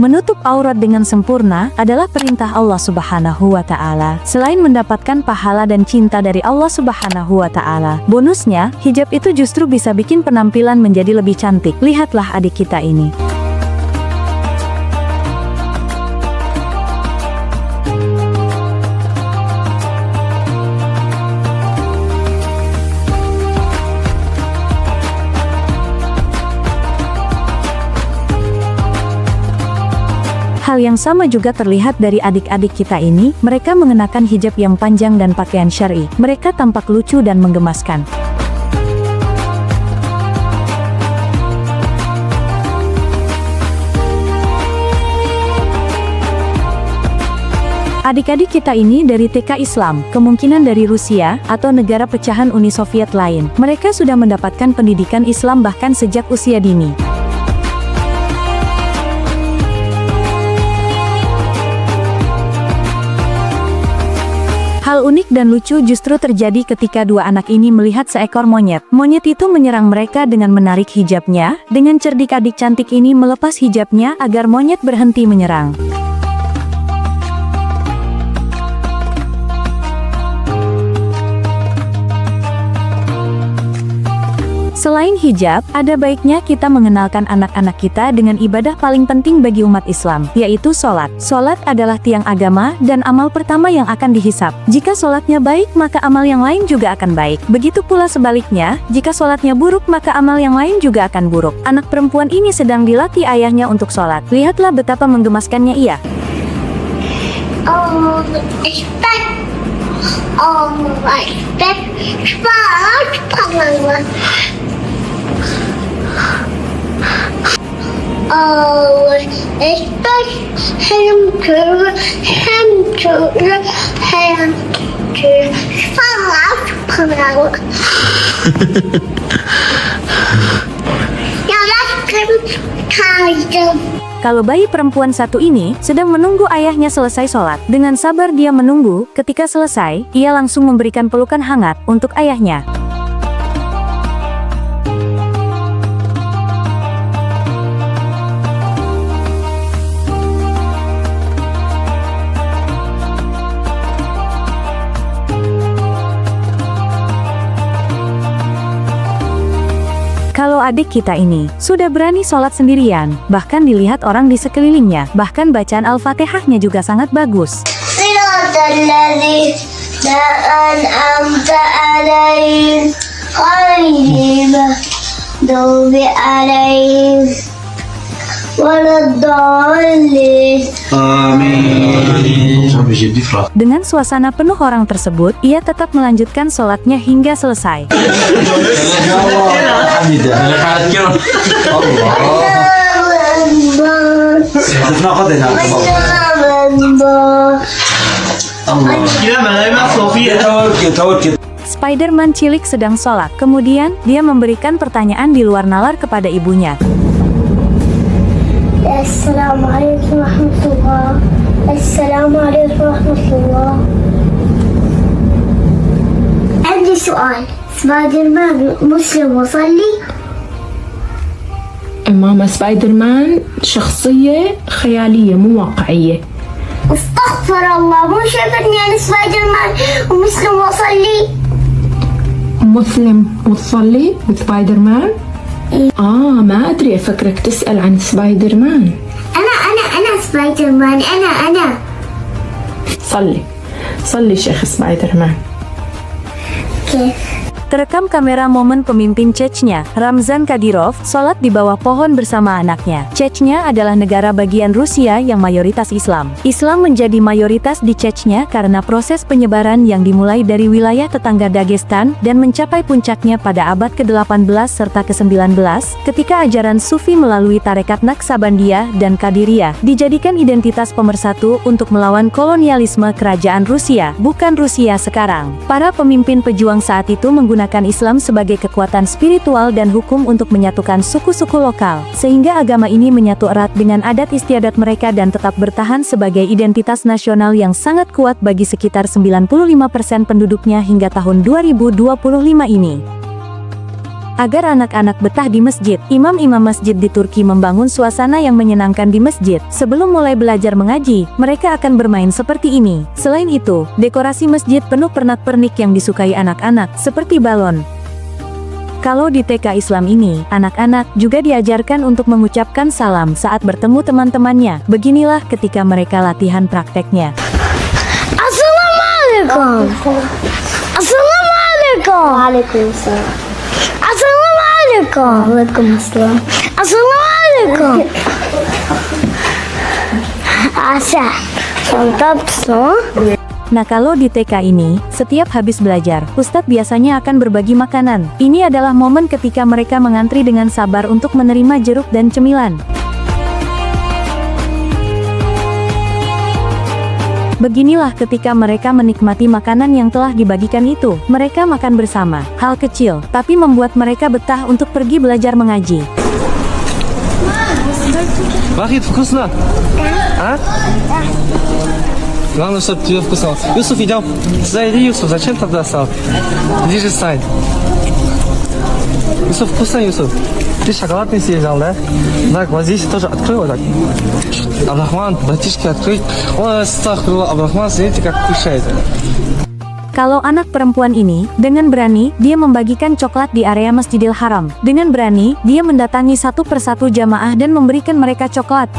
Menutup aurat dengan sempurna adalah perintah Allah Subhanahu wa Ta'ala. Selain mendapatkan pahala dan cinta dari Allah Subhanahu wa Ta'ala, bonusnya, hijab itu justru bisa bikin penampilan menjadi lebih cantik. Lihatlah adik kita ini. Hal yang sama juga terlihat dari adik-adik kita ini, mereka mengenakan hijab yang panjang dan pakaian syar'i. Mereka tampak lucu dan menggemaskan. Adik-adik kita ini dari TK Islam, kemungkinan dari Rusia, atau negara pecahan Uni Soviet lain. Mereka sudah mendapatkan pendidikan Islam bahkan sejak usia dini. Hal unik dan lucu justru terjadi ketika dua anak ini melihat seekor monyet. Monyet itu menyerang mereka dengan menarik hijabnya. Dengan cerdik adik cantik ini melepas hijabnya agar monyet berhenti menyerang. Selain hijab, ada baiknya kita mengenalkan anak-anak kita dengan ibadah paling penting bagi umat Islam, yaitu sholat. Sholat adalah tiang agama dan amal pertama yang akan dihisab. Jika sholatnya baik, maka amal yang lain juga akan baik. Begitu pula sebaliknya, jika sholatnya buruk, maka amal yang lain juga akan buruk. Anak perempuan ini sedang dilatih ayahnya untuk sholat. Lihatlah betapa menggemaskannya ia. Oh, expect. Oh, expect. Oh, expect him to Kalau bayi perempuan satu ini sedang menunggu ayahnya selesai sholat. Dengan sabar dia menunggu, ketika selesai, ia langsung memberikan pelukan hangat untuk ayahnya. Kalau adik kita ini sudah berani sholat sendirian, bahkan dilihat orang di sekelilingnya, bahkan bacaan Al-Fatihahnya juga sangat bagus. Dengan suasana penuh orang tersebut, ia tetap melanjutkan sholatnya hingga selesai. Spider-Man cilik sedang sholat. Kemudian, dia memberikan pertanyaan di luar nalar kepada ibunya. Assalamualaikum warahmatullahi wabarakatuh. Assalamualaikum warahmatullahi wabarakatuh. عندي سؤال. سبايدر-مان مسلم وصلي؟ ماما سبايدر مان شخصية خيالية مو واقعية. استغفر الله، مو شافتني أنا سبايدر-مان ومسلم وصلي؟ مسلم وتصلي وسبايدر مان؟ ما أدري، أفكرك تسأل عن سبايدر مان. أنا سبايدر-مان. أنا صلي شيخ سبايدر مان. كيف؟ Terekam kamera momen pemimpin Chechnya, Ramzan Kadyrov, sholat di bawah pohon bersama anaknya. Chechnya adalah negara bagian Rusia yang mayoritas Islam. Islam menjadi mayoritas di Chechnya karena proses penyebaran yang dimulai dari wilayah tetangga Dagestan dan mencapai puncaknya pada abad ke-18 serta ke-19, ketika ajaran Sufi melalui tarekat Naqsabandia dan Qadiriyah dijadikan identitas pemersatu untuk melawan kolonialisme kerajaan Rusia, bukan Rusia sekarang. Para pemimpin pejuang saat itu menggunakan Islam sebagai kekuatan spiritual dan hukum untuk menyatukan suku-suku lokal, sehingga agama ini menyatu erat dengan adat istiadat mereka dan tetap bertahan sebagai identitas nasional yang sangat kuat bagi sekitar 95% penduduknya hingga tahun 2025 ini. Agar anak-anak betah di masjid, imam-imam masjid di Turki membangun suasana yang menyenangkan di masjid. Sebelum mulai belajar mengaji, mereka akan bermain seperti ini. Selain itu, dekorasi masjid penuh pernak-pernik yang disukai anak-anak, seperti balon. Kalau di TK Islam ini, anak-anak juga diajarkan untuk mengucapkan salam saat bertemu teman-temannya. Beginilah ketika mereka latihan prakteknya. Assalamualaikum. Assalamualaikum. Waalaikumsalam. Assalamualaikum. Waalaikumsalam. Assalamualaikum. Asa. Mantap semua. Nah, kalau di TK ini, setiap habis belajar, Ustadz biasanya akan berbagi makanan. Ini adalah momen ketika mereka mengantri dengan sabar untuk menerima jeruk dan cemilan. Beginilah ketika mereka menikmati makanan yang telah dibagikan itu. Mereka makan bersama. Hal kecil, tapi membuat mereka betah untuk pergi belajar mengaji. Вахид, вкусно? А? Главное, чтобы тебе вкусно. Юсуф, идем. Сюда иди, Юсуф. Зачем тогда стал? Иди же стань. Юсуф, вкусно, Юсуф. Ты шоколадный съездил, да? Так, вот здесь тоже открой вот так. Абрахман, братишки, открой. Ой, стахрулlah, Абрахман, смотрите, как кушает. Kalau anak perempuan ini, dengan berani, dia membagikan coklat di area Masjidil Haram. Dengan berani, dia mendatangi satu persatu jamaah dan memberikan mereka coklat.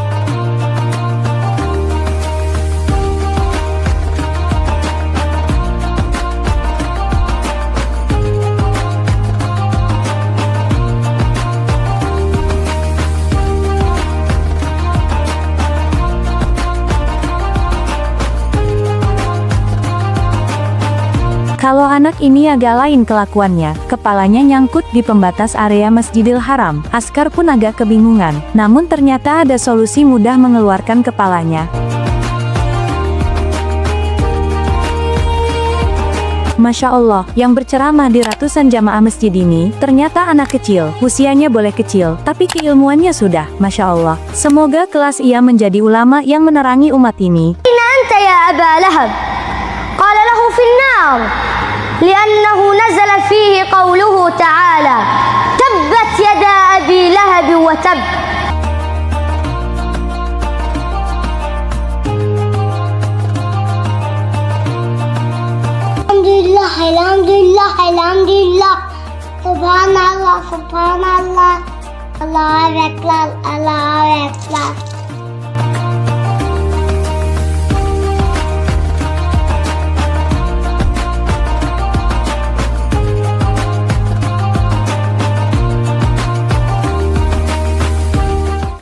Kalau anak ini agak lain kelakuannya, kepalanya nyangkut di pembatas area Masjidil Haram. Askar pun agak kebingungan, namun ternyata ada solusi mudah mengeluarkan kepalanya. Masya Allah, yang berceramah di ratusan jamaah masjid ini, ternyata anak kecil. Usianya boleh kecil, tapi keilmuannya sudah, Masya Allah. Semoga kelas ia menjadi ulama yang menerangi umat ini. Anta ya Aba Lahab. Qala lahu fi an-nar. لأنه نزل فيه قوله تعالى تبت يدا أبي لهب وتب الحمد لله سبحان الله الله أكبر الله أكبر